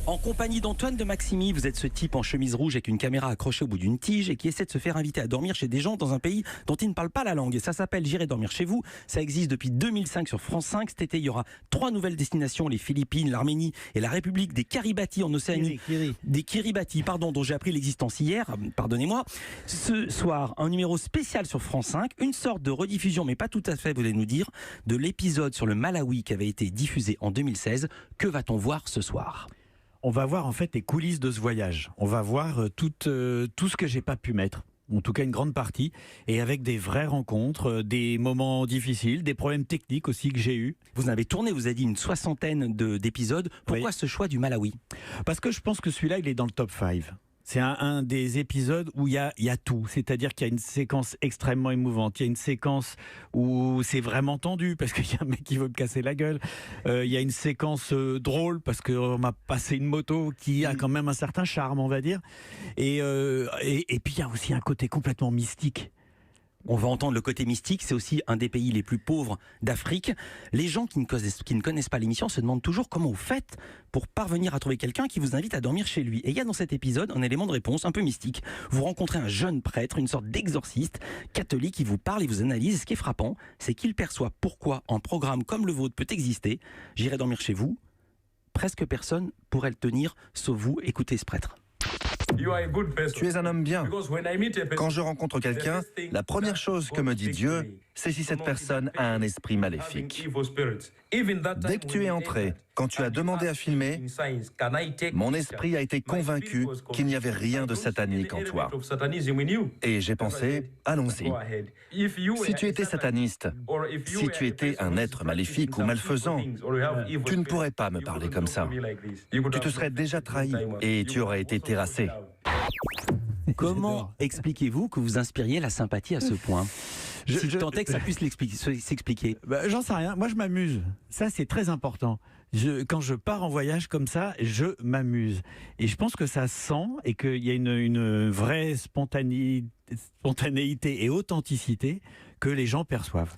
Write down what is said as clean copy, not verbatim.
En compagnie d'Antoine de Maximi, vous êtes ce type en chemise rouge avec une caméra accrochée au bout d'une tige et qui essaie de se faire inviter à dormir chez des gens dans un pays dont il ne parle pas la langue. Et ça s'appelle J'irai dormir chez vous. Ça existe depuis 2005 sur France 5. Cet été, il y aura 3 nouvelles destinations, les Philippines, l'Arménie et la République des Kiribati en Océanie. Des Kiribati, pardon, dont j'ai appris l'existence hier, pardonnez-moi. Ce soir, un numéro spécial sur France 5, une sorte de rediffusion, mais pas tout à fait, vous allez nous dire, de l'épisode sur le Malawi qui avait été diffusé en 2016. Que va-t-on voir ce soir ? On va voir en fait les coulisses de ce voyage. On va voir tout ce que j'ai pas pu mettre. En tout cas une grande partie, et avec des vraies rencontres, des moments difficiles, des problèmes techniques aussi que j'ai eus. Vous avez tourné, vous avez dit une 60aine d'épisodes. Pourquoi ce choix du Malawi ? Parce que je pense que celui-là, il est dans le top 5. C'est un des épisodes où il y a tout. C'est-à-dire qu'il y a une séquence extrêmement émouvante. Il y a une séquence où c'est vraiment tendu parce qu'il y a un mec qui veut me casser la gueule. Il y a une séquence drôle parce qu'on m'a passé une moto qui a quand même un certain charme, on va dire. Et puis il y a aussi un côté complètement mystique. On va entendre le côté mystique, c'est aussi un des pays les plus pauvres d'Afrique. Les gens qui ne connaissent pas l'émission se demandent toujours comment vous faites pour parvenir à trouver quelqu'un qui vous invite à dormir chez lui. Et il y a dans cet épisode un élément de réponse un peu mystique. Vous rencontrez un jeune prêtre, une sorte d'exorciste catholique qui vous parle et vous analyse. Et ce qui est frappant, c'est qu'il perçoit pourquoi un programme comme le vôtre peut exister. J'irai dormir chez vous. Presque personne pourrait le tenir, sauf vous. Écoutez ce prêtre. Tu es un homme bien. Quand je rencontre quelqu'un, la première chose que me dit Dieu, c'est si cette personne a un esprit maléfique. Dès que tu es entré, quand tu as demandé à filmer, mon esprit a été convaincu qu'il n'y avait rien de satanique en toi. Et j'ai pensé, allons-y. Si tu étais sataniste, si tu étais un être maléfique ou malfaisant, tu ne pourrais pas me parler comme ça. Tu te serais déjà trahi et tu aurais été terrassé. Comment expliquez-vous que vous inspiriez la sympathie à ce point ? Si tant est que ça puisse s'expliquer. J'en sais rien, moi je m'amuse. Ça c'est très important. Quand je pars en voyage comme ça, je m'amuse. Et je pense que ça sent et qu'il y a une vraie spontanéité et authenticité que les gens perçoivent.